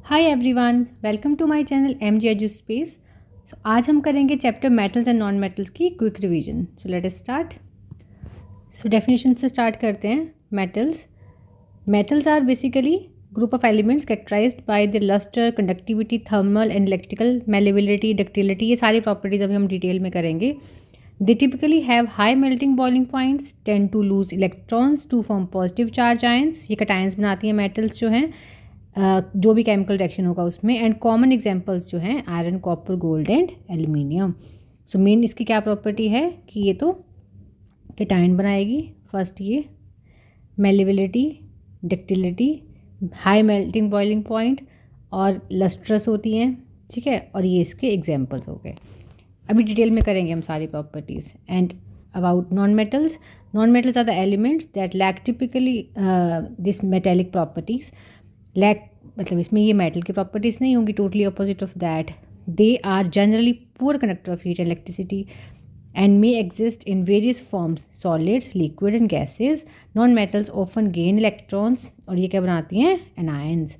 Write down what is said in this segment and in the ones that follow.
Hi everyone, welcome to my channel MG edu space. So आज हम करेंगे chapter metals and non metals की quick revision. So let us start. So definition से start करते हैं। Metals are basically group of elements characterized by the luster, conductivity, thermal and electrical, malleability, ductility. ये सारी properties अभी हम detail में करेंगे। They typically have high melting boiling points, tend to lose electrons to form positive charge ions। ये cations बनाती हैं metals जो हैं, जो भी केमिकल रिएक्शन होगा उसमें। एंड कॉमन एग्जांपल्स जो हैं iron, copper, gold and aluminium. So main इसकी क्या प्रॉपर्टी है कि ये तो केटायन बनाएगी। फर्स्ट ये malleability, ductility, high melting boiling point और लस्ट्रस होती हैं, ठीक है। और ये इसके एग्जांपल्स हो गए। अभी डिटेल में करेंगे हम सारी properties. And about non metals are the elements that lack typically this metallic properties. Lack मतलब इसमें ये मेटल की प्रॉपर्टीज़ नहीं होंगी, totally opposite of that. They are generally poor conductor of heat and electricity and may exist in various forms, solids, liquid and gases। Non metals often gain electrons और ये क्या बनाती हैं, anions।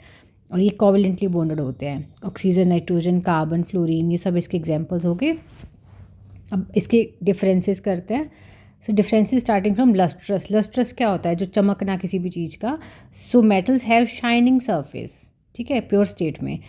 और ये कोवलेंटली बॉन्डेड होते हैं। Oxygen, nitrogen, carbon, fluorine, ये सब इसके एग्जांपल्स हो गए। अब इसके डिफरेंसेस करते हैं। So differences starting from lustrous. Lustrous क्या होता है, जो चमकना किसी भी चीज़ का। So metals have shining surface, ठीक है, प्योर स्टेट में।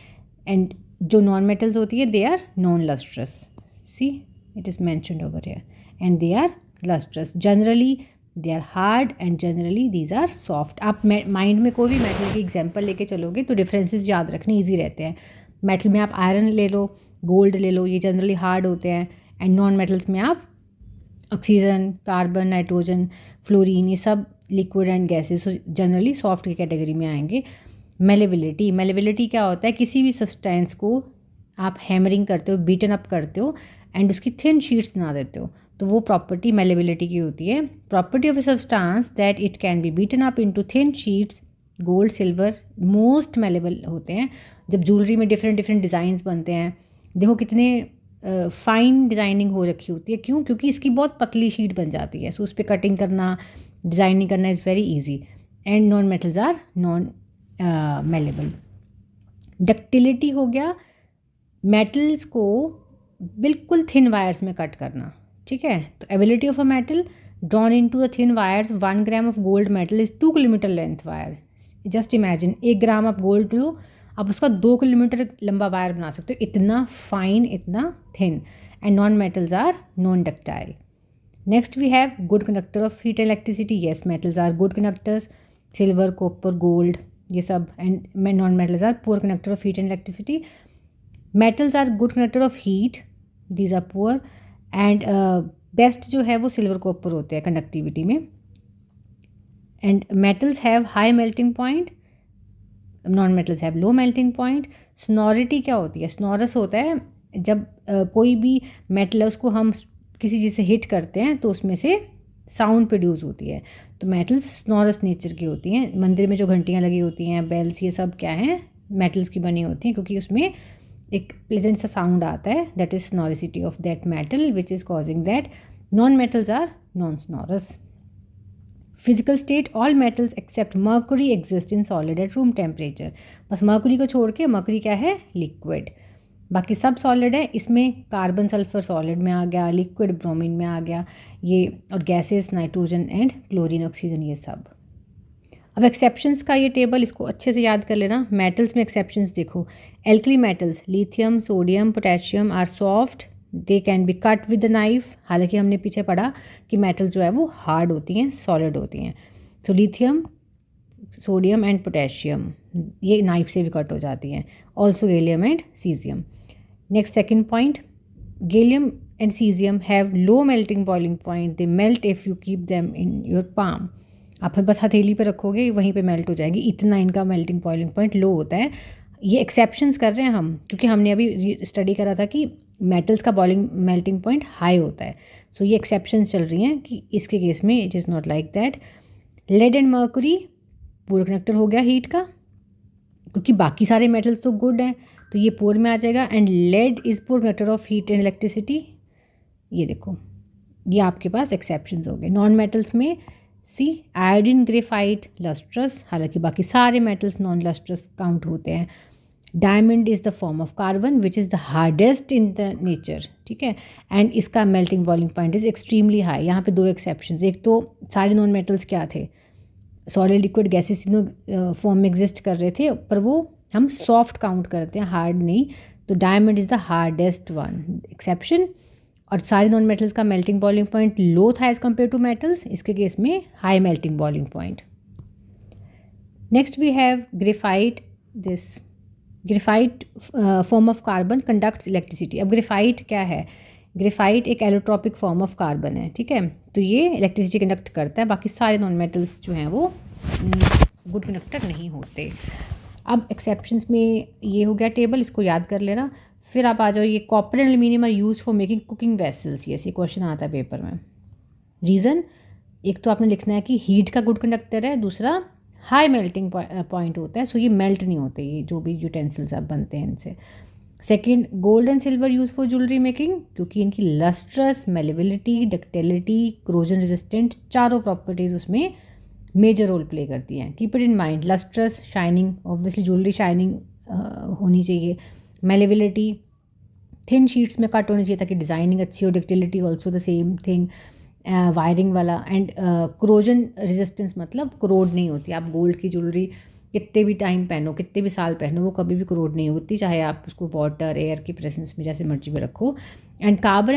एंड जो नॉन मेटल्स होती है they are non lustrous. See it is mentioned over here. And they are lustrous. Generally they are hard and generally these are soft. आप mind में कोई भी मेटल की एग्जांपल लेके चलोगे तो डिफरेंसेस याद रखने ईजी रहते हैं। मेटल में आप आयरन ले लो, गोल्ड ले लो, ये जनरली हार्ड होते हैं। एंड नॉन मेटल्स में आप ऑक्सीजन, कार्बन, नाइट्रोजन, फ्लोरीन, ये सब liquid and gases generally soft की कैटेगरी में आएंगे। मेलेबिलिटी क्या होता है, किसी भी सब्सटेंस को आप हैमरिंग करते हो, बीटन अप करते हो एंड उसकी थिन शीट्स बना देते हो, तो वो प्रॉपर्टी मेलेबिलिटी की होती है। Property of a substance that it can be beaten up into thin sheets. Gold, silver most malleable होते हैं। जब ज्वेलरी में डिफरेंट डिफरेंट डिज़ाइंस बनते हैं, देखो कितने फाइन डिज़ाइनिंग हो रखी होती है। क्यों? क्योंकि इसकी बहुत पतली शीट बन जाती है। सो उस पर कटिंग करना, डिज़ाइनिंग करना is very easy. And non metals are non malleable. Ductility हो गया मेटल्स को बिल्कुल थिन वायर्स में कट करना, ठीक है। तो ability of a metal drawn into the thin wires. 1 gram of gold metal is 2 kilometre length wire. Just imagine, 1 ग्राम आप गोल्ड लो, आप उसका 2 किलोमीटर लंबा वायर बना सकते हो, इतना फाइन, इतना thin. And non metals are non ductile. Next we have good conductor of heat and electricity. Yes, metals are good conductors, silver, copper, gold, ये सब। And non metals are poor conductor of heat and electricity. Metals are good conductor of heat, these are poor. And best जो है वो silver, copper होते हैं conductivity में। And metals have high melting point, non metals have low melting point. Sonority क्या होती है, स्नोरस होता है जब कोई भी मेटल है उसको हम किसी चीज़ से हिट करते हैं तो उसमें से साउंड प्रोड्यूस होती है। तो मेटल्स स्नोरस नेचर की होती हैं। मंदिर में जो घंटियाँ लगी होती हैं, बेल्स, ये सब क्या हैं, मेटल्स की बनी होती हैं, क्योंकि उसमें एक प्लेजेंट सा साउंड आता है। That is sonoricity of that metal which is causing that. Non metals are non sonorous. Physical state, all metals except mercury exist in solid at room temperature. बस मर्कुरी को छोड़ के, मर्कुरी क्या है, liquid, बाकी सब सॉलिड है। इसमें कार्बन, सल्फर सॉलिड में आ गया, लिक्विड ब्रोमीन में आ गया ये, और gases nitrogen and chlorine, oxygen, ये सब। अब एक्सेप्शंस का ये टेबल, इसको अच्छे से याद कर लेना। मेटल्स में एक्सेप्शंस देखो। Alkali metals lithium, sodium, potassium are soft, they can be cut with the knife. हालांकि हमने पीछे पढ़ा कि मेटल्स जो है वो हार्ड होती हैं, सॉलिड होती हैं। तो लिथियम, सोडियम एंड पोटेशियम ये नाइफ से भी कट हो जाती हैं। Also gallium and caesium. Next second point, gallium and caesium have low melting boiling point, they melt if you keep them in your palm. आप बस हथेली पे रखोगे वहीं पे मेल्ट हो जाएगी, इतना इनका मेल्टिंग बॉइलिंग पॉइंट लो होता है। ये एक्सेप्शंस कर रहे हैं हम, क्योंकि हमने अभी स्टडी करा था कि मेटल्स का बॉइलिंग मेल्टिंग पॉइंट हाई होता है। सो ये एक्सेप्शंस चल रही हैं कि इसके केस में it is not like that. Lead and mercury poor conductor हो गया हीट का, क्योंकि बाकी सारे मेटल्स तो गुड हैं, तो ये पुअर में आ जाएगा। And lead is poor conductor of heat and electricity. ये देखो, ये आपके पास एक्सेप्शंस हो गए। नॉन मेटल्स में सी आयोडीन, ग्रेफाइट, लस्ट्रस, हालांकि बाकी सारे मेटल्स नॉन लस्ट्रस काउंट होते हैं। Diamond is the form of carbon which is the hardest in the nature, ठीक है, एंड इसका melting boiling point is extremely high. यहाँ पे 2 एक्सेप्शंस, एक तो सारे नॉन मेटल्स क्या थे, सॉलिड लिक्विड गैसेस तीनों फॉर्म में एग्जिस्ट कर रहे थे, पर वो हम सॉफ्ट काउंट करते हैं, हार्ड नहीं। तो diamond is the hardest one exception. और सारे नॉन मेटल्स का मेल्टिंग बॉइलिंग पॉइंट लो था एज़ कम्पेयर टू मेटल्स, इसके केस में high melting boiling point. Next we have graphite. This graphite form of carbon conducts electricity. अब graphite क्या है? Graphite एक एलोट्रॉपिक फॉर्म ऑफ कार्बन है, ठीक है, तो ये इलेक्ट्रिसिटी कंडक्ट करता है। बाकी सारे नॉन मेटल्स जो हैं वो गुड कंडक्टर नहीं होते। अब एक्सेप्शंस में ये हो गया टेबल, इसको याद कर लेना। फिर आप आ जाओ, ये copper and aluminium are use for making cooking vessels. ये क्वेश्चन आता है पेपर में। रीज़न, एक तो आपने लिखना है कि हीट का गुड कंडक्टर है, दूसरा हाई मेल्टिंग पॉइंट होता है, सो ये मेल्ट नहीं होते ये जो भी यूटेंसिल्स आप बनते हैं इनसे। Second, gold and silver use for jewellery making, क्योंकि इनकी lustrous, malleability, ductility, corrosion resistant, चारों प्रॉपर्टीज़ उसमें मेजर रोल प्ले करती हैं। Keep it in mind, lustrous, shining, obviously jewellery shining होनी चाहिए। मेलेबिलिटी, थिन शीट्स में कट होनी चाहिए ताकि डिज़ाइनिंग अच्छी हो। Ductility also the same thing, wiring वाला। एंड क्रोजन रेजिस्टेंस मतलब करोड नहीं होती। आप गोल्ड की ज्वेलरी कितने भी टाइम पहनो, कितने भी साल पहनो, वो कभी भी करोड नहीं होती, चाहे आप उसको वाटर, एयर की प्रेजेंस में जैसे मर्जी में रखो। And carbon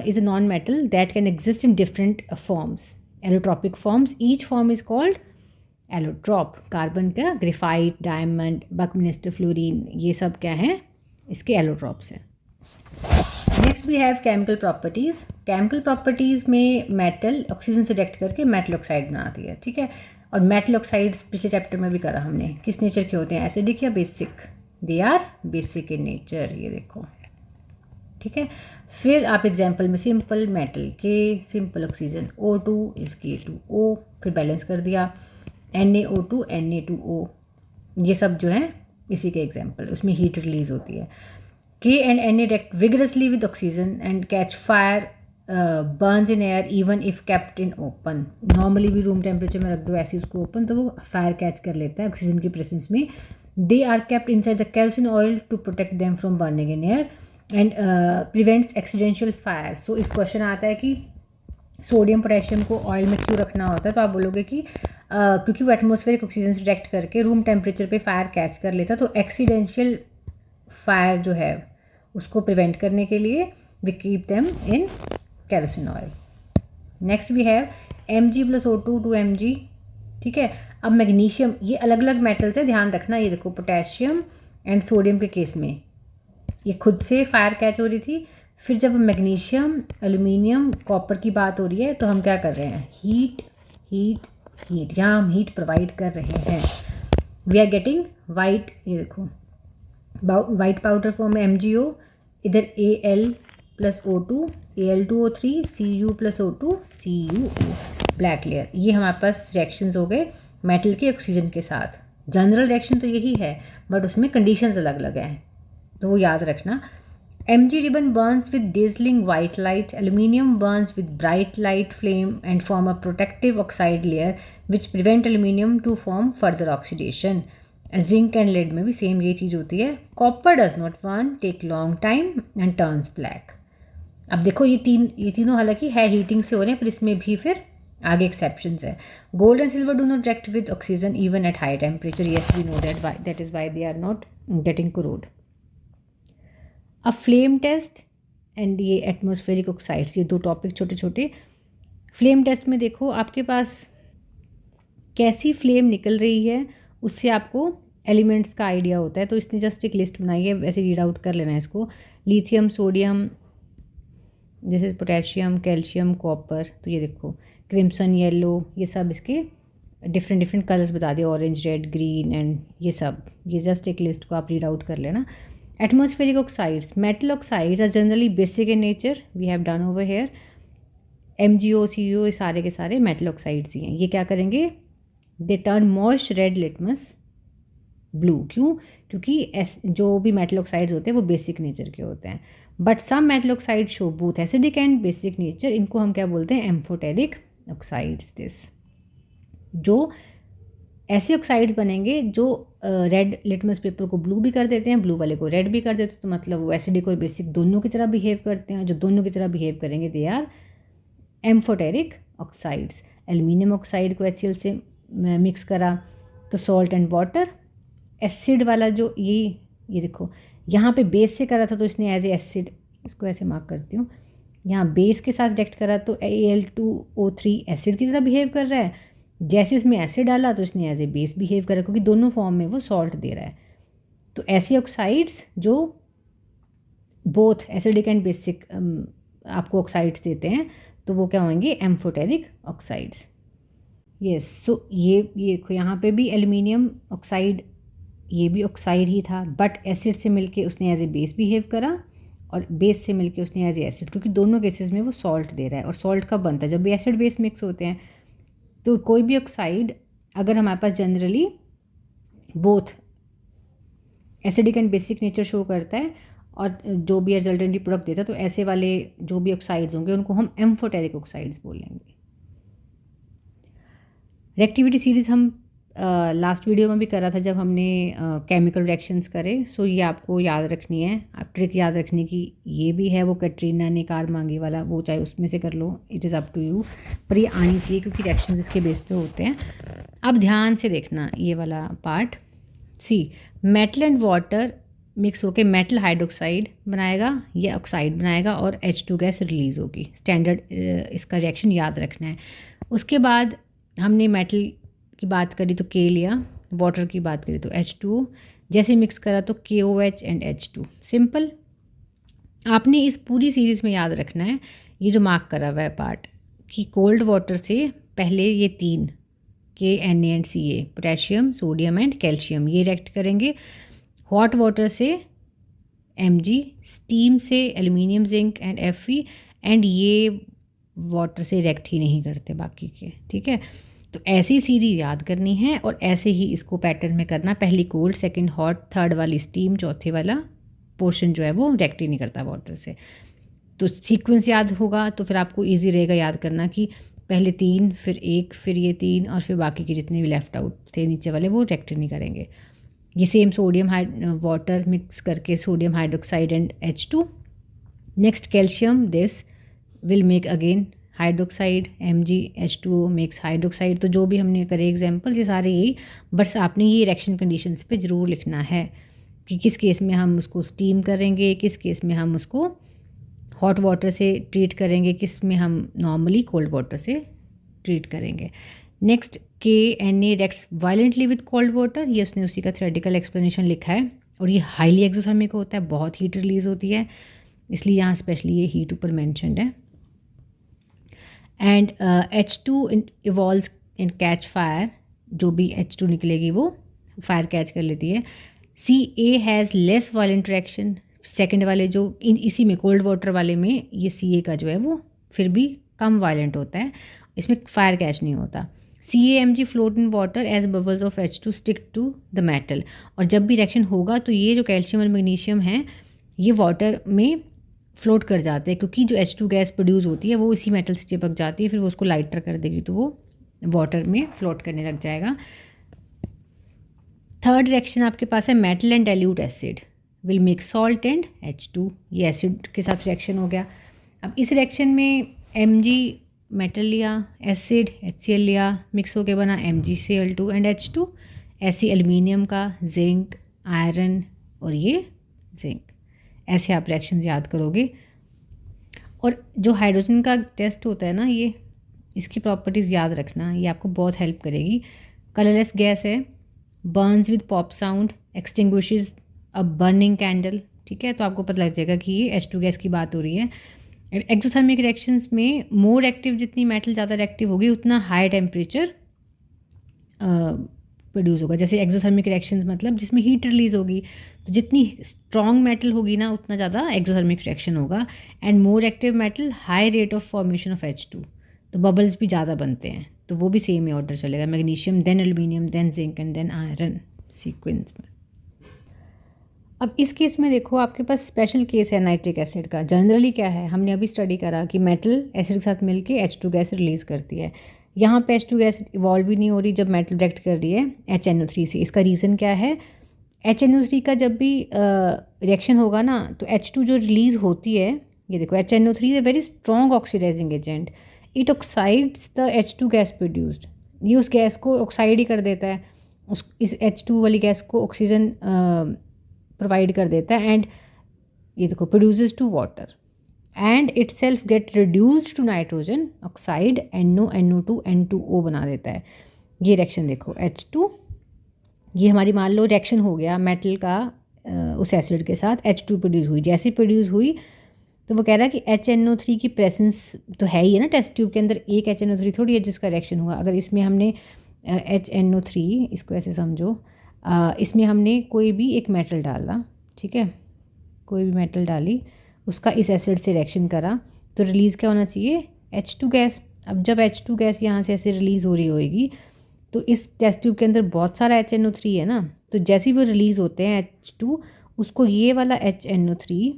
is a non metal that can exist in different forms, allotropic forms. Each form is called allotrope. Carbon का ग्रेफाइट, डायमंड, बकमिनिस्टर फ्लोरीन, ये सब क्या हैं? इसके एलोट्रॉप्स हैं। Next we have chemical properties. Chemical properties में metal oxygen से react करके मेटल ऑक्साइड बनाती है, ठीक है। और मेटल ऑक्साइड्स पिछले चैप्टर में भी करा हमने, किस नेचर के होते हैं, एसिडिक या basic? They are basic in nature, ये देखो, ठीक है। फिर आप एग्जाम्पल में सिंपल मेटल के simple oxygen O2 is K2O, फिर बैलेंस कर दिया NaO2 Na2O, ये सब जो है इसी के एग्जाम्पल, उसमें हीट रिलीज होती है। K and Na react vigorously with oxygen and catch fire, burns in air even if kept in open. Normally भी रूम टेम्परेचर में रख दो ऐसे उसको ओपन, तो वो फायर कैच कर लेता है ऑक्सीजन की प्रेजेंस में। They are kept inside the kerosene oil to protect them from burning in air and prevents accidental fire. So if question आता है कि सोडियम पोटेशियम को ऑयल में क्यों रखना होता है, तो आप बोलोगे कि क्योंकि वो एटमॉस्फेरिक ऑक्सीजन से रिएक्ट करके रूम टेम्परेचर पे फायर कैच कर लेता, तो एक्सीडेंशियल फायर जो है उसको प्रिवेंट करने के लिए we keep them in kerosene oil. Next we have Mg+O2 to Mg, ठीक है। अब मैग्नीशियम, ये अलग अलग मेटल्स है, ध्यान रखना। ये देखो पोटेशियम एंड सोडियम के केस में ये खुद से फायर कैच हो रही थी। फिर जब मैग्नीशियम, एल्यूमिनियम, कॉपर की बात हो रही है, तो हम क्या कर रहे हैं? हीट हीट हीट, यहाँ हम हीट प्रोवाइड कर रहे हैं। वी आर गेटिंग वाइट, ये देखो वाइट पाउडर फॉर्म में MgO, इधर Al+O2 Al2O3 Cu+O2 CuO, black layer. ये हमारे पास रिएक्शंस हो गए मेटल के ऑक्सीजन के साथ। जनरल रिएक्शन तो यही है, बट उसमें कंडीशंस अलग अलग हैं, तो वो याद रखना। Mg ribbon burns with dazzling white light. Aluminium burns with bright light flame and form a protective oxide layer which prevent aluminium to form further oxidation. Zinc and lead में भी सेम ये चीज़ होती है। Copper does not burn, take long time and turns black. अब देखो ये तीनों हालांकि है हीटिंग से हो रहे हैं, पर इसमें भी फिर आगे एक्सेप्शंस है। Gold and silver do not react with oxygen even at high temperature. Yes we know that is why they are not getting corrode. अब फ्लेम टेस्ट एंड ये एटमॉस्फेरिक ऑक्साइड्स, ये 2 टॉपिक छोटे छोटे। फ्लेम टेस्ट में देखो आपके पास कैसी flame निकल रही है, उससे आपको एलिमेंट्स का आइडिया होता है। तो इसने जस्ट एक लिस्ट बनाई है, वैसे रीड आउट कर लेना है इसको। लिथियम, सोडियम, जैसे पोटेशियम, कैल्शियम, कॉपर, तो ये देखो क्रिम्सन, येलो, ये सब इसके डिफरेंट कलर्स बता दिए, ऑरेंज, रेड, ग्रीन एंड ये सब। ये जस्ट एक लिस्ट को आप रीड आउट कर लेना। Atmospheric oxides, metal oxides are generally basic in nature, we have done over here. MgO, CuO, ये सारे के सारे मेटल ऑक्साइड्स ही हैं। ये क्या करेंगे? They turn moist red litmus blue. क्यों? क्योंकि जो भी मेटल ऑक्साइड्स होते हैं वो बेसिक नेचर के होते हैं। But some metal oxide show both acidic and basic nature. इनको हम क्या बोलते हैं? Amphoteric oxides. दिस जो ऐसे ऑक्साइड्स बनेंगे जो रेड लिटमस पेपर को ब्लू भी कर देते हैं, ब्लू वाले को रेड भी कर देते हैं, तो मतलब वो एसिडिक और बेसिक दोनों की तरह बिहेव करते हैं। जो दोनों की तरह बिहेव करेंगे they are amphoteric oxides. Aluminium oxide को HCl से मिक्स करा तो सॉल्ट एंड वाटर। एसिड वाला जो ये देखो यहाँ पे बेस से करा था तो इसने एज ए एसिड, इसको ऐसे मार्क करती हूँ, यहाँ बेस के साथ रिएक्ट करा तो Al2O3 एसिड की तरह बिहेव कर रहा है। जैसे इसमें एसिड डाला तो इसने एज ए बेस बिहेव करा, क्योंकि दोनों फॉर्म में वो सॉल्ट दे रहा है। तो ऐसे ऑक्साइड्स जो बोथ एसिडिक एंड बेसिक आपको ऑक्साइड्स देते हैं तो वो क्या होंगे, एम्फोटेरिक ऑक्साइड्स। यस, सो ये देखो यहाँ पे भी एल्यूमिनियम ऑक्साइड, ये भी ऑक्साइड ही था, बट एसिड से मिलके उसने एज ए बेस बिहेव करा और बेस से मिलके उसने एज ए एसिड, क्योंकि दोनों केसेस में वो सॉल्ट दे रहा है। और सॉल्ट कब बनता है, जब भी एसिड बेस मिक्स होते हैं। तो कोई भी ऑक्साइड अगर हमारे पास generally both acidic and basic nature show करता है और जो भी रिजल्टेंट प्रोडक्ट देता है, तो ऐसे वाले जो भी ऑक्साइड्स होंगे उनको हम एम्फोटेरिक ऑक्साइड्स बोलेंगे। रिएक्टिविटी सीरीज़ हम लास्ट वीडियो में भी करा था जब हमने केमिकल रिएक्शंस करे। सो ये आपको याद रखनी है, आप ट्रिक याद रखने की ये भी है, वो कैटरीना ने कार मांगी वाला, वो चाहे उसमें से कर लो, it is up to you, पर ये आनी चाहिए क्योंकि रिएक्शंस इसके बेस पे होते हैं। अब ध्यान से देखना ये वाला part. See, metal and water mix होके मेटल हाइड्रोक्साइड बनाएगा, ये ऑक्साइड बनाएगा और H2 गैस रिलीज़ होगी। स्टैंडर्ड इसका रिएक्शन याद रखना है। उसके बाद हमने मेटल की बात करी तो K लिया, वाटर की बात करी तो H2O, जैसे मिक्स करा तो KOH एंड H2। सिंपल। आपने इस पूरी सीरीज़ में याद रखना है ये जो मार्क करा हुआ है पार्ट, कि कोल्ड वाटर से पहले ये तीन Na and Ca, potassium, sodium and calcium, ये रिएक्ट करेंगे। हॉट वाटर से Mg, स्टीम से aluminium, zinc and Fe, and ये वाटर से रिएक्ट ही नहीं करते बाकी के, ठीक है। तो ऐसी सीरीज याद करनी है और ऐसे ही इसको पैटर्न में करना, पहली कोल्ड, सेकंड हॉट, थर्ड वाली स्टीम, चौथे वाला पोर्शन जो है वो रिएक्ट ही नहीं करता वाटर से। तो सीक्वेंस याद होगा तो फिर आपको इजी रहेगा याद करना कि पहले तीन, फिर एक, फिर ये तीन, और फिर बाकी के जितने भी लेफ्ट आउट थे नीचे वाले वो रिएक्ट नहीं करेंगे। ये सेम सोडियम वाटर मिक्स करके sodium hydroxide and H2। Next calcium, this will make again hydroxide, MgH2O makes hydroxide. तो जो भी हमने करे एग्जाम्पल ये सारे यही, बस आपने ये रिएक्शन कंडीशंस पे ज़रूर लिखना है कि किस केस में हम उसको स्टीम करेंगे, किस केस में हम उसको हॉट वाटर से ट्रीट करेंगे, किस में हम नॉर्मली कोल्ड वाटर से ट्रीट करेंगे। Next KNA reacts violently with cold water, ये उसने उसी का थ्योरेटिकल एक्सप्लेनेशन लिखा है और ये हाईली एक्सोथर्मिक होता है, बहुत हीट रिलीज़ होती है, इसलिए यहाँ स्पेशली ये हीट ऊपर मैंशनड है। And H2 evolves in catch fire, जो भी H2 निकलेगी वो फायर कैच कर लेती है। Ca has less violent reaction, second वाले जो इसी में कोल्ड वाटर वाले में ये Ca का जो है वो फिर भी कम वायलेंट होता है, इसमें फायर कैच नहीं होता। CaMg float in water as bubbles of H2 stick to the metal, और जब भी रिएक्शन होगा तो ये जो कैल्शियम और मैग्नीशियम है ये वाटर में फ्लोट कर जाते हैं, क्योंकि जो H2 गैस प्रोड्यूस होती है वो इसी मेटल से चिपक जाती है, फिर वो उसको लाइटर कर देगी तो वो वाटर में फ्लोट करने लग जाएगा। थर्ड रिएक्शन आपके पास है metal and dilute acid will make salt and H2, ये एसिड के साथ रिएक्शन हो गया। अब इस रिएक्शन में Mg मेटल लिया, एसिड HCl लिया, मिक्स होके बना MgCl2 एंड H2। ऐसी एल्यूमिनियम का, जिंक, आयरन और ये जिंक, ऐसे आप रिएक्शंस याद करोगे। और जो हाइड्रोजन का टेस्ट होता है ना, ये इसकी प्रॉपर्टीज़ याद रखना, ये आपको बहुत हेल्प करेगी। कलरलेस गैस है, burns with pop sound, extinguishes a burning candle, ठीक है, तो आपको पता लग जाएगा कि ये H2 गैस की बात हो रही है। एक्सोथर्मिक रिएक्शंस में मोर एक्टिव जितनी मेटल ज़्यादा रिएक्टिव होगी उतना हाई टेम्परेचर प्रोड्यूस होगा। जैसे एक्सोथर्मिक रिएक्शंस मतलब जिसमें हीट रिलीज़ होगी, तो जितनी स्ट्रॉन्ग मेटल होगी ना उतना ज़्यादा एक्सोथर्मिक रिएक्शन होगा। And more active metal high rate of formation of H2, तो बबल्स भी ज़्यादा बनते हैं, तो वो भी सेम ही ऑर्डर चलेगा, magnesium then aluminium then zinc and then iron sequence में। अब इस केस में देखो आपके पास स्पेशल केस है नाइट्रिक एसिड का। जनरली क्या है, हमने अभी स्टडी करा कि मेटल एसिड के साथ मिलके H2 गैस रिलीज़ करती है। यहाँ पे H2 गैस इवॉल्व ही नहीं हो रही जब मेटल रिएक्ट कर रही है HNO3 से। इसका रीज़न क्या है, HNO3 का जब भी रिएक्शन होगा ना तो H2 जो रिलीज़ होती है, ये देखो HNO3 is a very strong oxidising agent, it oxides the H2 gas produced. ये उस गैस को ऑक्साइड ही कर देता है, इस H2 वाली गैस को ऑक्सीजन प्रोवाइड कर देता है, एंड ये देखो produces to water and itself get reduced to nitrogen oxide NO, NO2, N2O बना देता है। ये रिएक्शन देखो H2, ये हमारी मान लो रिएक्शन हो गया मेटल का उस एसिड के साथ, H2 प्रोड्यूस हुई। जैसे प्रोड्यूस हुई तो वो कह रहा है कि HNO3 की प्रेजेंस तो है ही है ना टेस्ट ट्यूब के अंदर, एक HNO3 थोड़ी है जिसका रिएक्शन हुआ। अगर इसमें हमने HNO3, इसको ऐसे समझो, इसमें हमने कोई भी एक मेटल डाला, ठीक है, कोई भी मेटल डाली, उसका इस एसिड से रिएक्शन करा, तो रिलीज़ क्या होना चाहिए, H2 गैस। अब जब H2 गैस यहाँ से ऐसे रिलीज़ हो रही होगी तो इस टेस्ट ट्यूब के अंदर बहुत सारा HNO3 है ना, तो जैसे ही वो रिलीज़ होते हैं H2, उसको ये वाला HNO3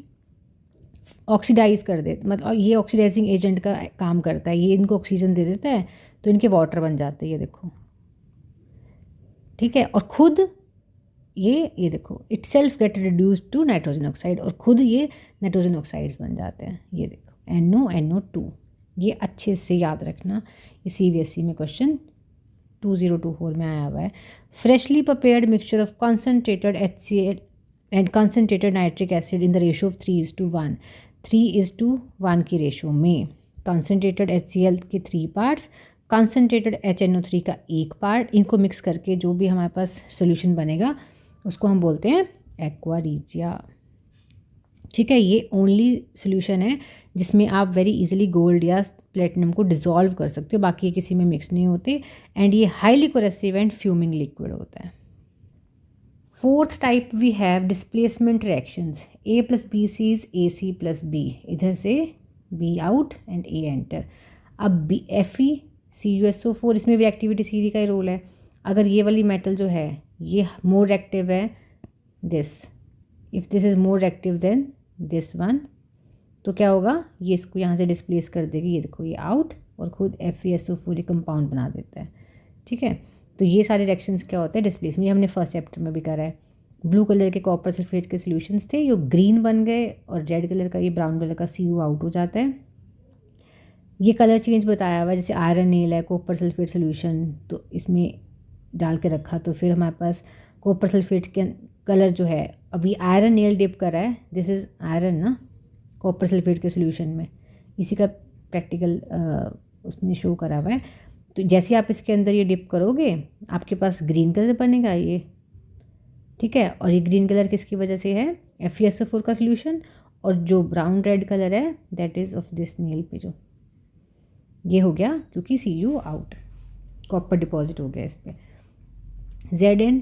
ऑक्सीडाइज कर देता, मतलब ये ऑक्सीडाइजिंग एजेंट का काम करता है, ये इनको ऑक्सीजन दे देता है तो इनके वाटर बन जाते हैं, ये देखो, ठीक है। और खुद ये देखो itself get reduced to nitrogen oxide, और खुद ये नाइट्रोजन ऑक्साइड्स बन जाते हैं, ये देखो NO, NO2। ये अच्छे से याद रखना, ये CBSE में क्वेश्चन 2024 में आया हुआ है। Freshly prepared mixture of concentrated HCl and concentrated nitric acid in the ratio of 3:1, 3:1 की रेशो में कॉन्सेंट्रेटेड HCl के 3 पार्ट्स, कॉन्सेंट्रेटेड HNO3 का 1 पार्ट, इनको मिक्स करके जो भी हमारे पास सोल्यूशन बनेगा उसको हम बोलते हैं एक्वा रिजिया, ठीक है। ये ओनली सोल्यूशन है जिसमें आप वेरी इजीली गोल्ड या प्लेटिनम को डिज़ोल्व कर सकते हो, बाकी ये किसी में मिक्स नहीं होते, एंड ये highly corrosive and fuming liquid होता है। Fourth type we have displacement reactions, A + BC is AC + B, इधर से B out and A enter. अब FeCuSO4, इसमें भी एक्टिविटी CD का ही रोल है। अगर ये वाली मेटल जो है ये मोर रिएक्टिव है this, if this is more reactive than this one, तो क्या होगा, ये इसको यहाँ से डिस्प्लेस कर देगी, ये देखो ये आउट, और खुद FeSO4 कंपाउंड बना देता है, ठीक है। तो ये सारे रिएक्शंस क्या होते हैं, डिस्प्लेसमेंट। ये हमने फर्स्ट चैप्टर में भी करा है। ब्लू कलर के कॉपर सल्फेट के सॉल्यूशंस थे, ये ग्रीन बन गए, और रेड कलर का, ये ब्राउन कलर का Cu आउट हो जाता है। ये कलर चेंज बताया हुआ है, जैसे आयरन नेल है, कॉपर सल्फेट सोल्यूशन, तो इसमें डाल के रखा तो फिर हमारे पास कॉपर सल्फेट के कलर जो है, अभी आयरन नेल डिप करा है, दिस इज़ आयरन ना, कॉपर सल्फेट के सोल्यूशन में, इसी का प्रैक्टिकल उसने शो करा हुआ है। तो जैसे आप इसके अंदर ये डिप करोगे आपके पास ग्रीन कलर बनेगा ये, ठीक है। और ये ग्रीन कलर किसकी वजह से है, FeSO4 का सोल्यूशन, और जो ब्राउन रेड कलर है that is of this nail पे, जो ये हो गया क्योंकि Cu आउट, कॉपर डिपॉजिट हो गया इस पर। Zn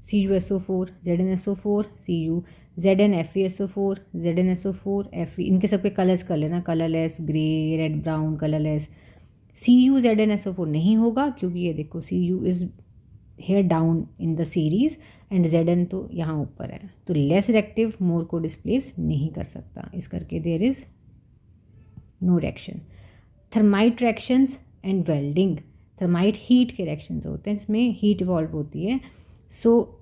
CuSO4, ZnSO4 Cu, Zn FeSO4, ZnSO4 Fe, इनके सबके कलर्स कर लेना, colourless, grey, red, brown, colourless. Cu ZnSO4 नहीं होगा क्योंकि ये देखो Cu is here down in the series and Zn तो यहाँ ऊपर है, तो लेस रिएक्टिव मोर को डिस्प्लेस नहीं कर सकता, इस करके there is no reaction. Thermite reactions and welding, thermite heat के रिएक्शंस होते हैं जिसमें हीट इवॉल्व होती है। सो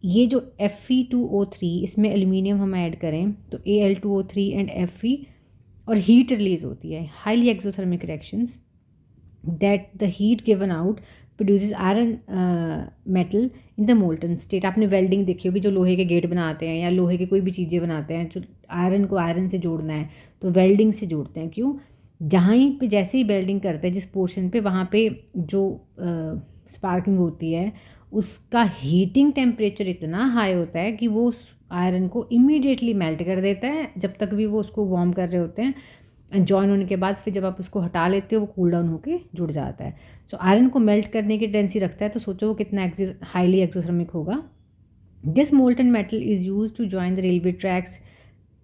ये जो Fe2O3, इसमें एल्यूमिनियम हम ऐड करें तो Al2O3 एंड Fe, और हीट रिलीज होती है, highly exothermic reactions that the heat given out produces iron metal in the molten state. आपने वेल्डिंग देखी होगी, जो लोहे के गेट बनाते हैं या लोहे की कोई भी चीज़ें बनाते हैं, जो आयरन को आयरन से जोड़ना है तो वेल्डिंग से जोड़ते हैं। क्यों, जहाँ पे जैसे ही वेल्डिंग करते हैं जिस पोर्शन पे, वहाँ पे जो स्पार्किंग होती है उसका हीटिंग टेम्परेचर इतना हाई होता है कि वो उस आयरन को इमीडिएटली मेल्ट कर देता है, जब तक भी वो उसको वार्म कर रहे होते हैं। जॉइन होने के बाद फिर जब आप उसको हटा लेते हो वो कूल डाउन होकर जुड़ जाता है। सो आयरन को मेल्ट करने की टेंडेंसी रखता है, तो सोचो वो कितना हाईली एक्सोथर्मिक होगा। This molten metal is use to join the railway tracks,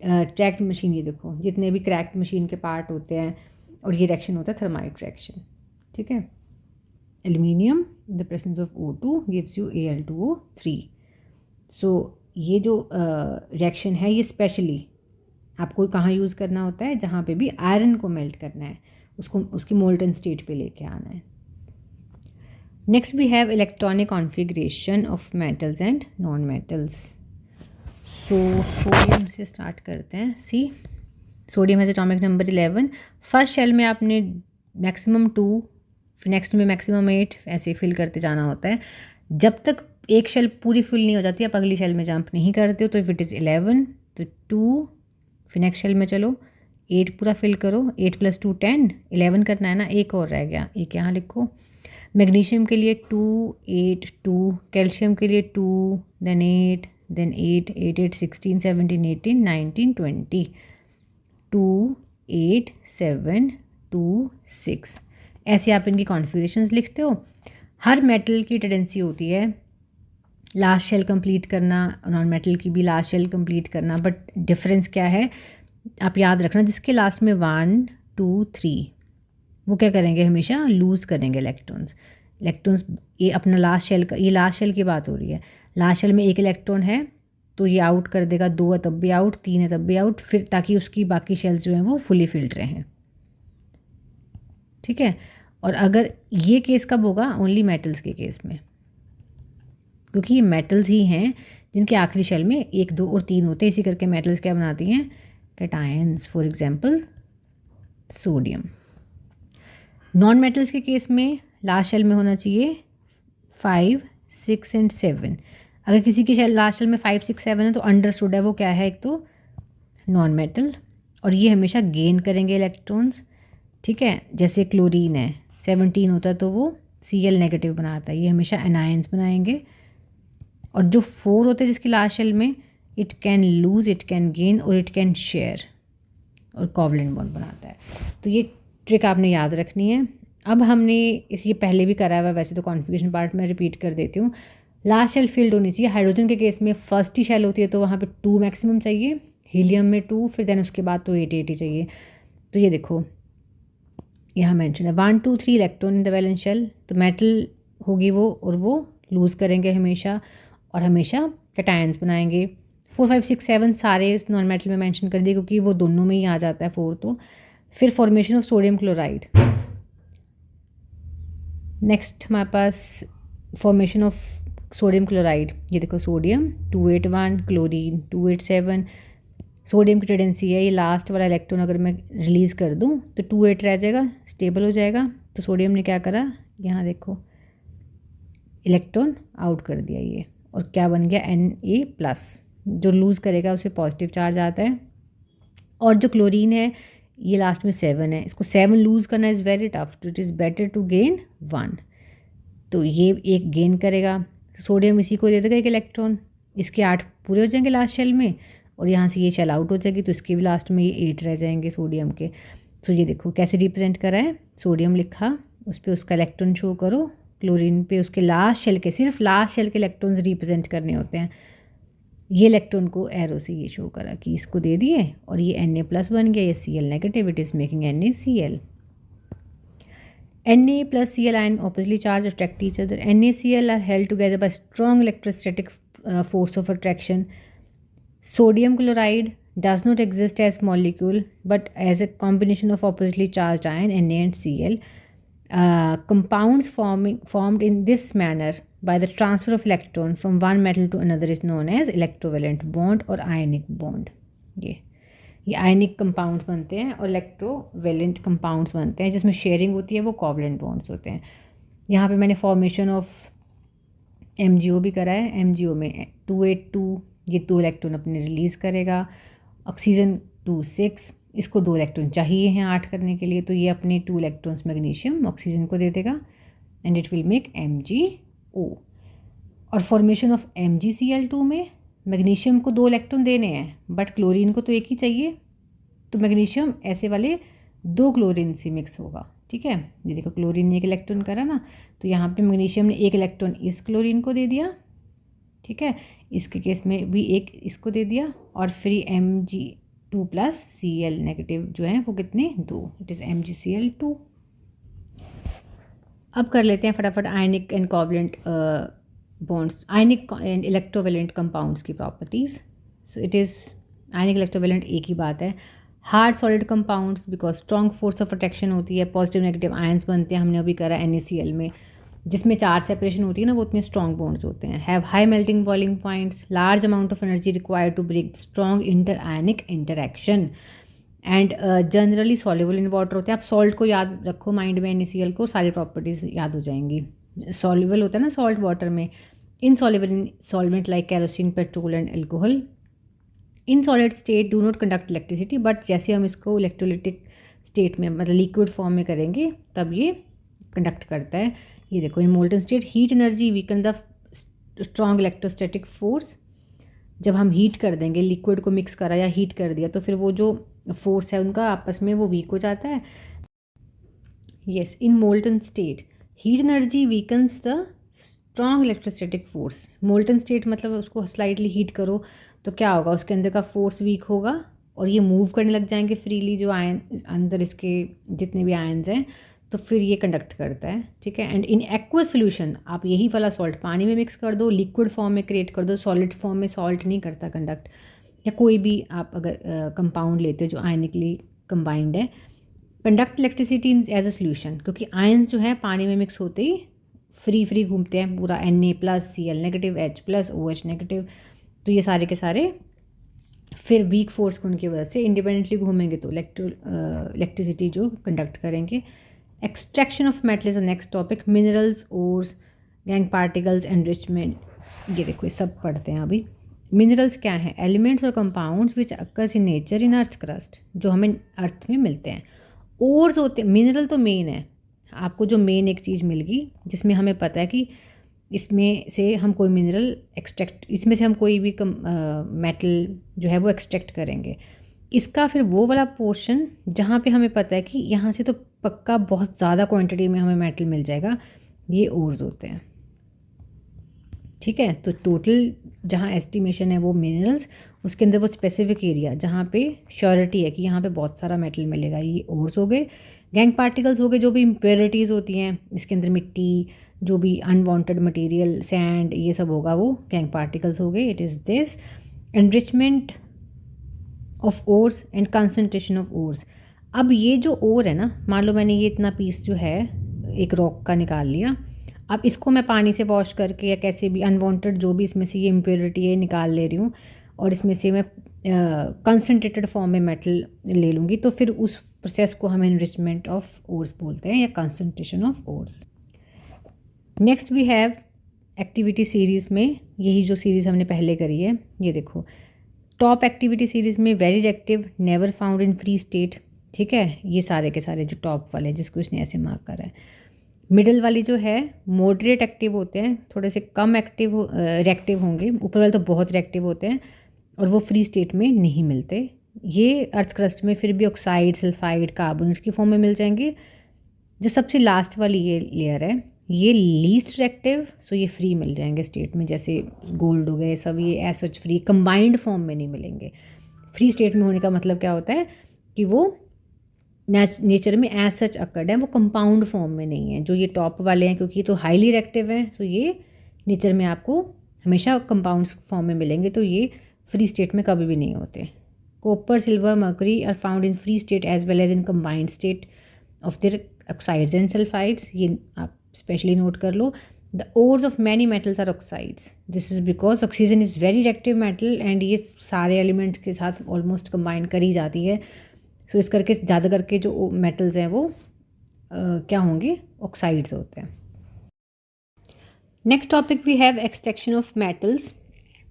tracked machine, ये देखो जितने भी क्रैक्ड मशीन के पार्ट होते हैं, और ये रिएक्शन होता है थर्माइट रिएक्शन, ठीक है। Aluminium in the presence of O2 gives you Al2O3। सो ये जो रिएक्शन है ये स्पेशली आपको कहाँ यूज़ करना होता है, जहाँ पे भी आयरन को मेल्ट करना है उसको उसकी मोल्टन स्टेट पे लेके आना है। Next we have electronic configuration of metals and non metals. So sodium से स्टार्ट करते हैं। See sodium has atomic number 11। First shell में आपने मैक्सिमम 2, फिर नेक्स्ट में मैक्सिमम 8, ऐसे फिल करते जाना होता है। जब तक एक शेल पूरी फिल नहीं हो जाती आप अगली शेल में जंप नहीं करते हो। तो इफ़ इट इज़ 11 तो 2, फिर नेक्स्ट शेल में चलो 8 पूरा फिल करो, 8 + 2 10, 11 करना है ना, एक और रह गया, एक यहाँ लिखो। मैग्नीशियम के लिए 2 8 2, कैल्शियम के लिए 2 देन 8 देन 8 8 8 16 17 18 19 20, 2 8 7 2 6, ऐसे आप इनकी कॉन्फ़िगरेशंस लिखते हो। हर मेटल की टेंडेंसी होती है लास्ट शेल कंप्लीट करना, नॉन मेटल की भी लास्ट शेल कंप्लीट करना, बट डिफरेंस क्या है आप याद रखना। जिसके लास्ट में 1 2 3 वो क्या करेंगे, हमेशा लूज़ करेंगे इलेक्ट्रॉन्स। ये अपना लास्ट शेल का, ये लास्ट शेल की बात हो रही है। लास्ट शेल में एक इलेक्ट्रॉन है तो ये आउट कर देगा, 2 है तब भी आउट, 3 है तब भी आउट, फिर ताकि उसकी बाकी शेल्स जो हैं वो फुली फिल्ड रहें। ठीक है। और अगर ये केस कब होगा, ओनली मेटल्स के केस में, क्योंकि ये मेटल्स ही हैं जिनके आखिरी शेल में 1 2 और 3 होते हैं। इसी करके मेटल्स क्या बनाती हैं, cations, for example sodium. Non metals के केस में लास्ट शेल में होना चाहिए 5 6 एंड 7। अगर किसी की शेल लास्ट शेल में 5 6 7 है तो अंडरस्टूड है वो क्या है, एक तो नॉन मेटल, और ये हमेशा गेन करेंगे इलेक्ट्रॉन्स। ठीक है, जैसे क्लोरीन है 17 होता है तो वो Cl नेगेटिव बनाता है, ये हमेशा एनायंस बनाएंगे। और जो 4 होते हैं जिसकी लास्ट शेल में, it can lose, it can gain और इट कैन शेयर, और कोवलेंट बॉन्ड बनाता है। तो ये ट्रिक आपने याद रखनी है। अब हमने ये पहले भी करा हुआ है, वैसे तो कॉन्फ़िगरेशन पार्ट में रिपीट कर देती हूँ। लास्ट शेल फील्ड होनी चाहिए। हाइड्रोजन के केस में फर्स्ट ही शेल होती है तो वहाँ पे 2 मैक्सिमम चाहिए, हीलियम में 2, फिर देन उसके बाद तो 8 8 ही चाहिए। तो ये देखो यहाँ मेंशन है 1 2 3 electron in the valence shell, तो मेटल होगी वो, और वो लूज़ करेंगे हमेशा, और हमेशा कैटायंस बनाएंगे। 4 5 6 7 सारे नॉन मेटल में मेंशन कर दिए क्योंकि वो दोनों में ही आ जाता है 4 तो। फिर formation of sodium chloride. Next हमारे पास फॉर्मेशन ऑफ सोडियम क्लोराइड, ये देखो सोडियम 281, क्लोरीन 287। सोडियम की टेंडेंसी है ये लास्ट वाला इलेक्ट्रॉन अगर मैं रिलीज़ कर दूं तो 2 8 रह जाएगा, स्टेबल हो जाएगा। तो सोडियम ने क्या करा, यहाँ देखो इलेक्ट्रॉन आउट कर दिया ये, और क्या बन गया Na+। जो लूज़ करेगा उसे पॉजिटिव चार्ज आता है। और जो क्लोरीन है ये लास्ट में 7 है, इसको 7 लूज़ करना इज़ वेरी टफ, तो it is better to gain 1। तो ये एक गेन करेगा, सोडियम इसी को दे देगा एक इलेक्ट्रॉन, इसके 8 पूरे हो जाएंगे लास्ट शेल में, और यहाँ से ये शेल आउट हो जाएगी तो इसके भी लास्ट में ये 8 रह जाएंगे सोडियम के। तो ये देखो कैसे रिप्रेजेंट करा है, सोडियम लिखा, उस पर उसका इलेक्ट्रॉन शो करो, क्लोरीन पे उसके लास्ट शेल के, सिर्फ लास्ट शेल के इलेक्ट्रॉन्स रिप्रेजेंट करने होते हैं। ये इलेक्ट्रॉन को एरो से ये शो करा कि इसको दे दिए, और ये Na+ बन गया, ये Cl negative, it is making NaCl। Na plus Cl ion oppositely charged attract each other. NaCl are held together by strong electrostatic force of attraction. Sodium chloride does not exist as molecule but as a combination of oppositely charged ion Na and Cl. Compounds formed in this manner by the transfer of electron from one metal to another is known as electrovalent bond or ionic bond. ये ionic compounds बनते हैं और electrovalent compounds बनते हैं, जिसमें sharing होती है वो कोवलेंट बॉन्ड्स होते हैं। यहाँ पे मैंने फॉर्मेशन ऑफ MgO भी करा है। MgO में 282 ये 2 इलेक्ट्रॉन अपने रिलीज़ करेगा, ऑक्सीजन 2 6, इसको 2 इलेक्ट्रॉन चाहिए हैं 8 करने के लिए, तो ये अपने 2 इलेक्ट्रॉन्स मैग्नीशियम ऑक्सीजन को दे देगा and it will make MgO। और फॉर्मेशन ऑफ MgCl2 में मैग्नीशियम को 2 इलेक्ट्रॉन देने हैं बट क्लोरीन को तो एक ही चाहिए, तो मैग्नीशियम ऐसे वाले 2 क्लोरीन से मिक्स होगा। ठीक है, ये देखो क्लोरीन ने 1 इलेक्ट्रॉन करा ना, तो यहाँ पे मैग्नीशियम ने 1 इलेक्ट्रॉन इस क्लोरीन को दे दिया। ठीक है, इसके केस में भी 1 इसको दे दिया, और फिर Mg2 + Cl नेगेटिव जो है वो कितने 2, इट इज़ MgCl2। अब कर लेते हैं फटाफट ionic and covalent bonds, ionic and electrovalent compounds की properties. So it is ionic electrovalent एक ही बात है। Hard solid compounds because strong force of attraction होती है, पॉजिटिव नेगेटिव आयंस बनते हैं, हमने अभी करा NaCl में, जिसमें चार्ज सेपरेशन होती है ना, वो उतने स्ट्रॉन्ग बॉन्ड्स होते हैं। Have high melting boiling points, large amount of energy required to break strong inter ionic interaction and generally soluble in water होते हैं। आप सॉल्ट को याद रखो माइंड में, NaCl को, सारी प्रॉपर्टीज याद हो जाएंगी। सॉल्युबल होता है ना सॉल्ट वाटर में, insoluble in solvent like kerosene, petrol and alcohol. In solid state do not conduct electricity, but जैसे हम इसको इलेक्ट्रोलिटिक स्टेट में मतलब लिक्विड फॉर्म में करेंगे तब ये कंडक्ट करता है। ये देखो, इन molten state heat energy weaken the strong electrostatic force. जब हम हीट कर देंगे, लिक्विड को मिक्स करा या हीट कर दिया, तो फिर वो जो फोर्स है उनका आपस में वो वीक हो जाता है। Yes, in molten state heat energy weakens the strong electrostatic force. Molten state मतलब उसको स्लाइटली हीट करो तो क्या होगा, उसके अंदर का फोर्स वीक होगा और ये मूव करने लग जाएंगे फ्रीली, जो आयन अंदर इसके जितने भी आयन्स हैं, तो फिर ये कंडक्ट करता है। ठीक है। एंड इन एक्वा सोल्यूशन, आप यही वाला सॉल्ट पानी में मिक्स कर दो, लिक्विड फॉर्म में क्रिएट कर दो, सॉलिड फॉर्म में सॉल्ट नहीं करता कंडक्ट। या कोई भी आप अगर कंपाउंड लेते हो जो आयनिकली कंबाइंड है, conduct electricity as a solution, क्योंकि आयन्स जो है पानी में मिक्स होते ही फ्री घूमते हैं पूरा, Na+Cl negative, H+, OH negative, तो ये सारे के सारे फिर वीक फोर्स की वजह से इंडिपेंडेंटली घूमेंगे तो इलेक्ट्रिसिटी जो कंडक्ट करेंगे। Extraction of metal is the next topic. Minerals, ores, gang particles, enrichment, ये देखो ये सब पढ़ते हैं अभी। मिनरल्स क्या हैं? एलिमेंट्स और compounds which occurs in nature in earth crust, जो हमें अर्थ में मिलते हैं। ओर्स होते, मिनरल तो मेन है, आपको जो मेन एक चीज़ मिल गई जिसमें हमें पता है कि इसमें से हम कोई मिनरल एक्सट्रैक्ट, इसमें से हम कोई भी मेटल जो है वो एक्सट्रैक्ट करेंगे। इसका फिर वो वाला पोर्शन जहाँ पे हमें पता है कि यहाँ से तो पक्का बहुत ज़्यादा क्वांटिटी में हमें मेटल मिल जाएगा, ये ओर्स होते हैं। ठीक है। तो टोटल जहाँ एस्टिमेशन है वो मिनरल्स, उसके अंदर वो स्पेसिफिक एरिया जहाँ पे श्योरिटी है कि यहाँ पे बहुत सारा मेटल मिलेगा, ये ओर्स हो गए। गैंग पार्टिकल्स हो गए, जो भी इम्प्योरिटीज़ होती हैं इसके अंदर, मिट्टी, जो भी अनवांटेड मटेरियल, सैंड, ये सब होगा, वो गैंग पार्टिकल्स हो गए। It is this enrichment of ores and concentration of ores. अब ये जो ओर है ना, मान लो मैंने ये इतना पीस जो है एक रॉक का निकाल लिया, अब इसको मैं पानी से वॉश करके या कैसे भी अनवांटेड जो भी इसमें से ये इम्प्योरिटी है निकाल ले रही हूँ, और इसमें से मैं कंसनट्रेटेड फॉर्म में मेटल ले लूँगी, तो फिर उस प्रोसेस को हम एनरिचमेंट ऑफ ओर्स बोलते हैं या concentration of ores. Next we have activity series में, यही जो सीरीज़ हमने पहले करी है, ये देखो टॉप एक्टिविटी सीरीज़ में very reactive, never found in free state. ठीक है, ये सारे के सारे जो टॉप वाले हैं जिसको इसने ऐसे मार्क करा है। मिडल वाली जो है मॉडरेट एक्टिव होते हैं, थोड़े से कम एक्टिव रिएक्टिव होंगे, ऊपर वाले तो बहुत रिएक्टिव होते हैं और वो फ्री स्टेट में नहीं मिलते। ये अर्थ क्रस्ट में फिर भी ऑक्साइड, सल्फाइड, कार्बोनेट की फॉर्म में मिल जाएंगे। जो सबसे लास्ट वाली ये लेयर है, ये लीस्ट रिएक्टिव, सो ये फ्री मिल जाएंगे स्टेट में, जैसे गोल्ड हो गए सब, ये as such free combined form में नहीं मिलेंगे। फ्री स्टेट में होने का मतलब क्या होता है कि वो नेचर में एज सच अकर्ड है, वो कंपाउंड फॉर्म में नहीं है। जो ये टॉप वाले हैं, क्योंकि ये तो हाईली रिएक्टिव हैं, सो ये नेचर में आपको हमेशा कंपाउंड फॉर्म में मिलेंगे, तो ये फ्री स्टेट में कभी भी नहीं होते। Copper, silver, mercury are found in free state as well as in combined state of their oxides and sulphides, ये आप स्पेशली नोट कर लो। The ores of many metals are oxides, this is because oxygen is very reactive metal and ये सारे elements के साथ almost combine करी जाती है। सो इस करके ज़्यादा करके जो मेटल्स हैं वो क्या होंगे, ऑक्साइड्स होते हैं। Next topic we have extraction of metals,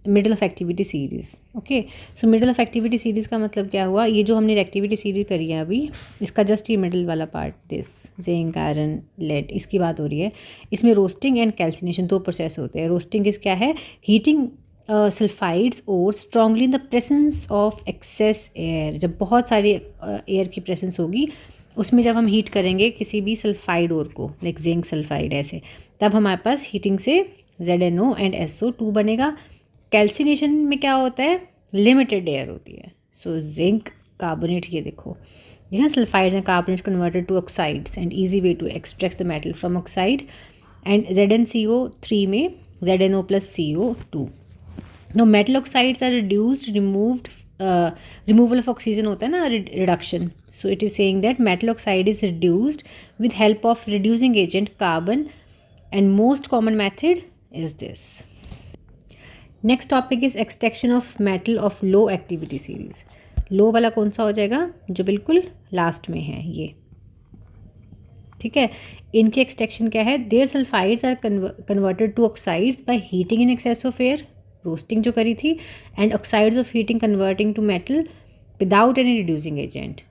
middle of activity series. Okay, so middle of activity series का मतलब क्या हुआ, ये जो हमने एक्टिविटी सीरीज़ करी है अभी, इसका जस्ट ये मिडल वाला part, this zinc, iron, lead, इसकी बात हो रही है। इसमें रोस्टिंग एंड कैल्सिनेशन दो प्रोसेस होते हैं। रोस्टिंग इस क्या है, हीटिंग सल्फाइड्स और strongly in the presence of excess air, जब बहुत सारी एयर की प्रेजेंस होगी उसमें जब हम हीट करेंगे किसी भी सल्फाइड ओर को, लाइक जिंक सल्फाइड ऐसे, तब हमारे पास हीटिंग से ZnO एंड SO2 बनेगा। कैल्सिनेशन में क्या होता है, लिमिटेड एयर होती है। सो जिंक, कार्बोनेट, ये देखो यहाँ sulphides and carbonates converted to oxides and easy way to extract the metal from oxide. And ZnCO3 में ZnO plus CO2. Now metal oxides are reduced, removed removal of oxygen होता है ना, reduction. So it is saying that metal oxide is reduced with help of reducing agent carbon and most common method is this. Next topic is extraction of metal of low activity series. Low वाला कौन सा हो जाएगा, जो बिल्कुल last में है ये. ठीक है, इनकी एक्सट्रैक्शन क्या है, their sulphides are converted to oxides by heating in excess of air, roasting जो करी थी, and oxides of heating converting to metal without any reducing agent.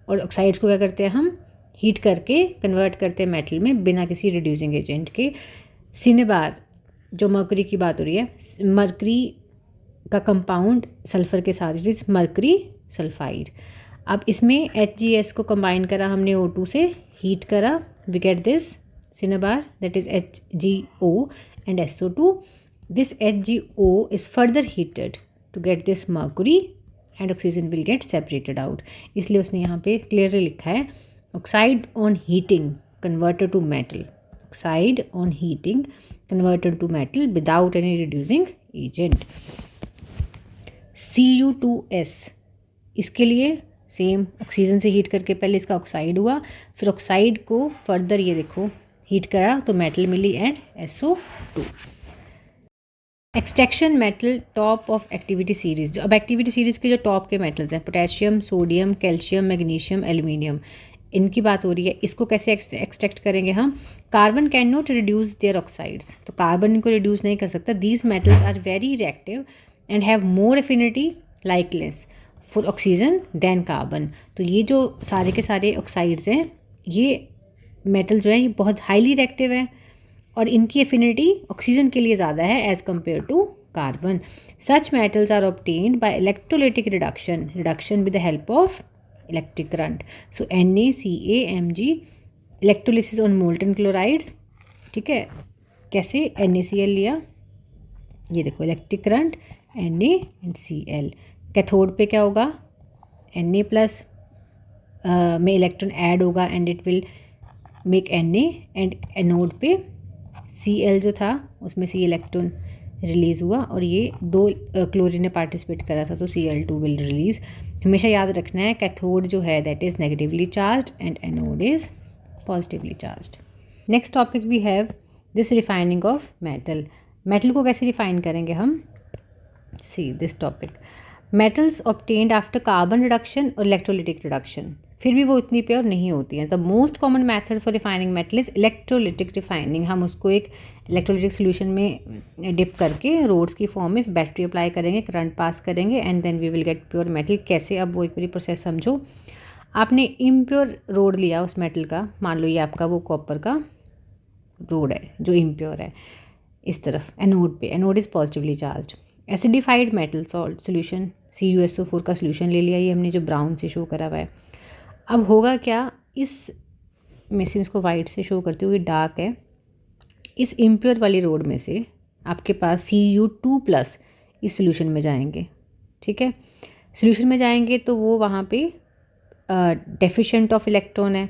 और ऑक्साइड्स को क्या करते हैं हम, हीट करके कन्वर्ट करते हैं मेटल में बिना किसी रिड्यूसिंग एजेंट के. सिनेबार, जो मर्करी की बात हो रही है, मर्करी का कंपाउंड सल्फर के साथ, इट इज़ मर्करी सल्फाइड. अब इसमें HgS को कंबाइन करा हमने O2 से, हीट करा, we get this cinnabar, that is HgO and SO2. This HgO is further heated to get this mercury and oxygen will get separated out. इसलिए उसने यहाँ पे clearly लिखा है oxide on heating converted to metal. Oxide on heating converted to metal without any reducing agent. Cu2S, इसके लिए same oxygen से heat करके पहले इसका ऑक्साइड हुआ, फिर ऑक्साइड को फर्दर ये देखो हीट करा तो मेटल मिली and SO2. Extraction metal top of activity series. जो अब एक्टिविटी सीरीज़ के जो टॉप के मेटल्स हैं, potassium, sodium, calcium, magnesium, aluminium, इनकी बात हो रही है. इसको कैसे एक्सट्रैक्ट करेंगे हम, carbon can not reduce their oxides, तो कार्बन इनको रिड्यूस नहीं कर सकता. These metals are very reactive and have more affinity लाइकलेस फॉर ऑक्सीजन देन कार्बन. तो ये जो सारे के सारे ऑक्साइड्स हैं, ये मेटल जो है ये बहुत हाईली रिएक्टिव है और इनकी एफिनिटी ऑक्सीजन के लिए ज़्यादा है as compare to carbon. Such metals are obtained by electrolytic reduction with the help of electric current. So NaCaMg, electrolysis on molten chlorides. ठीक है, कैसे, NaCl लिया, ये देखो electric current, Na and Cl. Cathode पे क्या होगा, Na प्लस में इलेक्ट्रॉन ऐड होगा and it will make Na, and anode पे Cl जो था उसमें से इलेक्ट्रॉन रिलीज़ हुआ और ये 2 क्लोरीन ने पार्टिसिपेट करा था तो Cl2 विल रिलीज़. हमेशा याद रखना है कैथोड जो है that is negatively charged and anode is positively charged. Next topic we have this refining of metal. Metal को कैसे रिफाइन करेंगे हम, see this topic. Metals obtained after carbon reduction और इलेक्ट्रोलिटिक रिडक्शन, फिर भी वो इतनी प्योर नहीं होती हैं. The most common method for refining metal is electrolytic refining. हम उसको एक इलेक्ट्रोलिटिक सोल्यूशन में डिप करके रोड्स की फॉर्म में बैटरी अप्लाई करेंगे, करंट पास करेंगे and then we will get pure metal. कैसे, अब वो एक पूरी प्रोसेस समझो. आपने इम्प्योर रोड लिया उस मेटल का, मान लो ये आपका वो कॉपर का रोड है जो इम्प्योर है, इस तरफ एनोड पे, anode is positively charged. Acidified metal salt solution, CuSO4 का सोल्यूशन ले लिया, ये हमने जो ब्राउन से शो करा हुआ है. अब होगा क्या, इस में से इसको वाइट से शो करते हुए डार्क है, इस इम्प्योर वाली रोड में से आपके पास Cu2+ इस सोल्यूशन में जाएंगे. ठीक है, सोल्यूशन में जाएंगे तो वो वहाँ पे डेफिशिएंट ऑफ इलेक्ट्रॉन है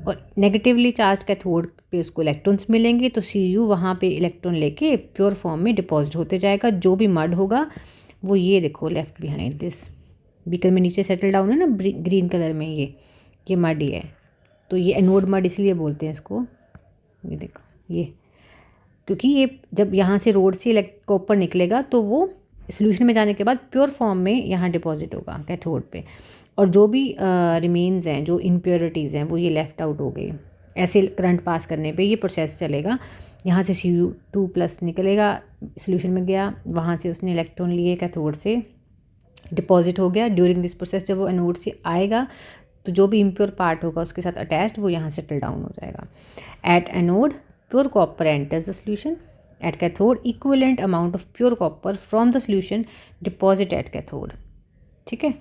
और नेगेटिवली चार्ज कैथोड पे उसको इलेक्ट्रॉन्स मिलेंगे तो Cu वहाँ पे इलेक्ट्रॉन लेके प्योर फॉर्म में डिपॉजिट होते जाएगा. जो भी मड होगा वो ये देखो लेफ्ट बिहाइंड दिस बीकर में नीचे सेटल डाउन है ना ग्रीन कलर में, ये मड ही है. तो ये एनोड मड इसलिए बोलते हैं इसको, ये देखो ये, क्योंकि ये जब यहाँ से रोड से कॉपर निकलेगा तो वो सोल्यूशन में जाने के बाद प्योर फॉर्म में यहाँ डिपॉजिट होगा कैथोड पे, और जो भी रिमेन्स हैं, जो इम्प्योरिटीज़ हैं, वो ये लेफ़्ट आउट हो गई. ऐसे करंट पास करने पे ये प्रोसेस चलेगा. यहाँ से Cu2+ निकलेगा, सोल्यूशन में गया, वहाँ से उसने इलेक्ट्रॉन लिए कैथोड से, डिपॉजिट हो गया. ड्यूरिंग दिस प्रोसेस जब वो एनोड से आएगा तो जो भी इम्प्योर पार्ट होगा उसके साथ अटैच्ड वो यहाँ सेटल डाउन हो जाएगा. At anode pure copper enters the solution. At cathode equivalent amount of pure copper from the solution deposit at cathode. ठीक है,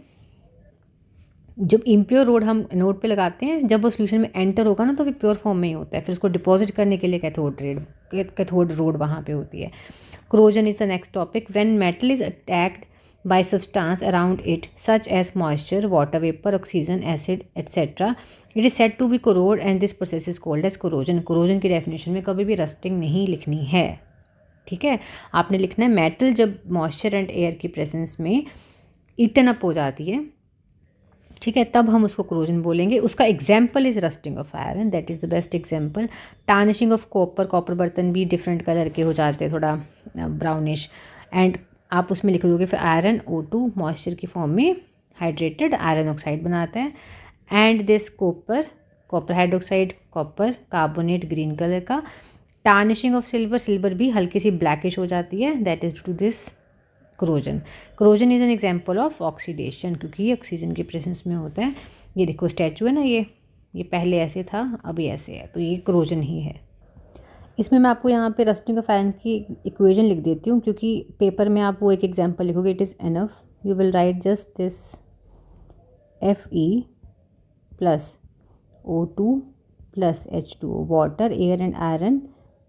जब इम्प्योर रोड हम नोड पे लगाते हैं, जब वो सोल्यूशन में एंटर होगा ना तो फिर प्योर फॉर्म में ही होता है, फिर उसको डिपॉजिट करने के लिए कैथोड रोड वहाँ पे होती है. corrosion is the next topic. When metal is attacked by substance around it such as moisture, water vapor, oxygen, acid, etc., it is said to be corrode and this process is called as corrosion. corrosion की definition में कभी भी rusting नहीं लिखनी है. ठीक है, आपने लिखना है मेटल जब मॉइस्चर एंड एयर की प्रेजेंस में ईटन अप हो जाती है, ठीक है, तब हम उसको क्रोजन बोलेंगे। उसका example is rusting of iron, that is the best example. Tarnishing of copper, copper बर्तन भी डिफरेंट कलर के हो जाते हैं, थोड़ा ब्राउनिश, एंड आप उसमें लिख दोगे फिर आयरन O2 मॉइस्चर की फॉर्म में हाइड्रेटेड आयरन ऑक्साइड बनाता है। And this copper, copper hydroxide, copper carbonate green colour का। टार्निशिंग ऑफ सिल्वर, सिल्वर भी हल्की सी ब्लैकिश हो जाती है, that is to this corrosion. Corrosion is an example of oxidation, क्योंकि ये ऑक्सीजन की प्रेजेंस में होता है। ये देखो स्टैचू है ना, ये पहले ऐसे था, अभी ऐसे है, तो ये क्रोजन ही है। इसमें मैं आपको यहाँ पे रस्टिंग ऑफ आयरन की इक्वेशन लिख देती हूँ, क्योंकि पेपर में आप वो एक एग्जाम्पल लिखोगे, it is enough. You will write just this Fe plus O2 plus H2O, water, air and iron.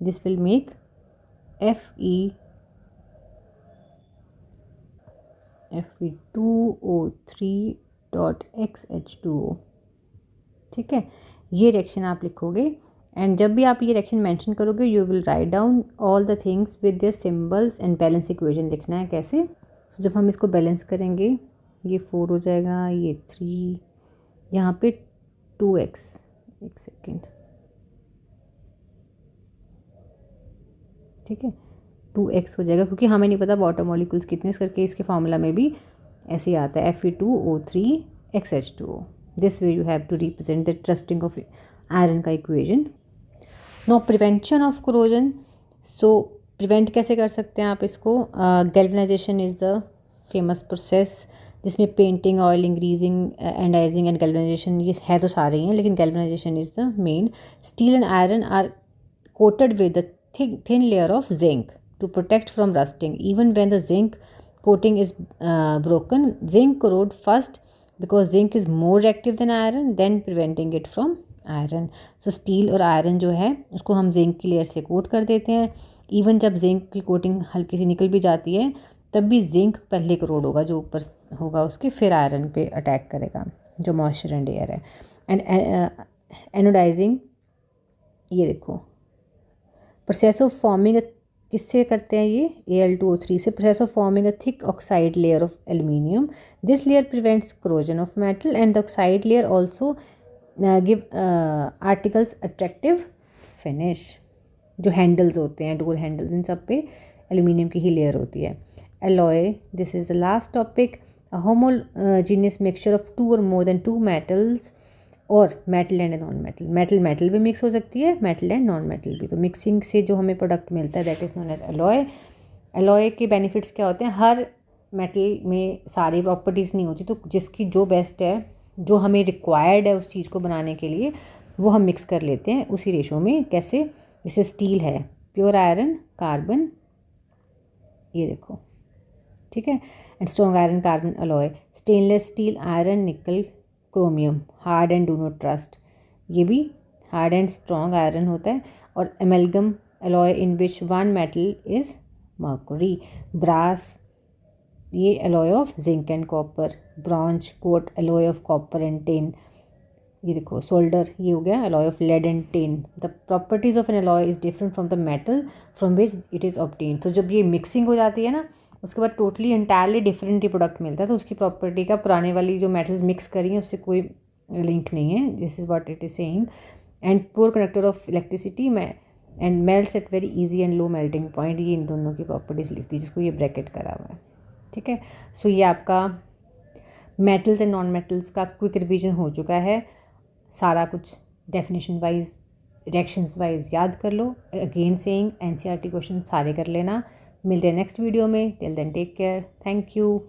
This will make Fe2O3 dot XH2O, ठीक है। ये रिएक्शन आप लिखोगे, एंड जब भी आप ये रिएक्शन मेंशन करोगे you will write down all the things with their symbols and balance equation लिखना है कैसे। सो जब हम इसको बैलेंस करेंगे ये 4 हो जाएगा, ये 3, यहाँ पे 2x, एक सेकेंड, ठीक है, 2x हो जाएगा, क्योंकि हमें नहीं पता वाटर मॉलिक्यूल्स कितने, इस करके इसके फार्मूला में भी ऐसे ही आता है Fe2O3 XH2O। This way you have to represent the rusting of iron का equation. No prevention of corrosion, so prevent कैसे कर सकते हैं आप इसको। Galvanization is the famous process, जिसमें painting, oiling, greasing, anodizing and galvanization, ये है तो सारे ही हैं, लेकिन galvanization is the main. Steel and iron are coated with the thin layer of zinc to protect from rusting. Even when the zinc coating is broken, zinc corrode first because zinc is more reactive than iron, then preventing it from iron. So steel और iron जो है उसको हम zinc की layer से coat कर देते हैं। इवन जब zinc की कोटिंग हल्की सी निकल भी जाती है तब भी zinc पहले करोड होगा, जो ऊपर होगा उसके, फिर आयरन पे अटैक करेगा जो मॉइस्चर एंड एयर है। एंड एनोडाइजिंग, ये देखो प्रोसेस ऑफ फॉर्मिंग, किससे करते हैं ये, Al2O3 से, process of forming a thick oxide layer of aluminium. This layer prevents corrosion of metal and the oxide layer also give articles attractive finish. जो handles होते हैं, डोर हैंडल्स, इन सब पे एल्यूमिनियम की ही लेयर होती है। Alloy, this is the last topic, a homogeneous mixture of 2 और more than 2 metals, और metal and non metal, metal भी मिक्स हो सकती है, मेटल एंड नॉन मेटल भी। तो मिक्सिंग से जो हमें प्रोडक्ट मिलता है that is known as alloy. Alloy के बेनिफिट्स क्या होते हैं, हर मेटल में सारी प्रॉपर्टीज़ नहीं होती, तो जिसकी जो बेस्ट है, जो हमें रिक्वायर्ड है उस चीज़ को बनाने के लिए, वो हम मिक्स कर लेते हैं उसी रेशो में। कैसे, जैसे स्टील है, प्योर आयरन कार्बन, ये देखो, ठीक है, and strong iron carbon alloy. Stainless steel iron nickel chromium, hard and do not rust, ये भी हार्ड एंड स्ट्रॉन्ग आयरन होता है। और amalgam alloy in which one metal is mercury. Brass, ये alloy of zinc and copper. Bronze coat alloy of copper and tin, ये देखो। Solder, ये हो गया alloy of lead and tin. The properties of an alloy is different from the metal from which it is obtain. तो जब ये mixing हो जाती है ना, उसके बाद टोटली एंटायरली डिफरेंट ही प्रोडक्ट मिलता है। तो उसकी प्रॉपर्टी का पुराने वाली जो मेटल्स मिक्स करी हैं उससे कोई लिंक नहीं है। This is what it is saying. And poor conductor of electricity and melts at very easy and low melting point, ये इन दोनों की प्रॉपर्टीज़ लिखती है, जिसको ये ब्रैकेट करा हुआ है, ठीक है। सो ये आपका मेटल्स एंड नॉन मेटल्स का क्विक रिवीजन हो चुका है। सारा कुछ डेफिनेशन वाइज, रिएक्शंस वाइज याद कर लो। अगेन सेइंग, NCERT क्वेश्चन सारे कर लेना। मिलते हैं नेक्स्ट वीडियो में। Till then take care, thank you.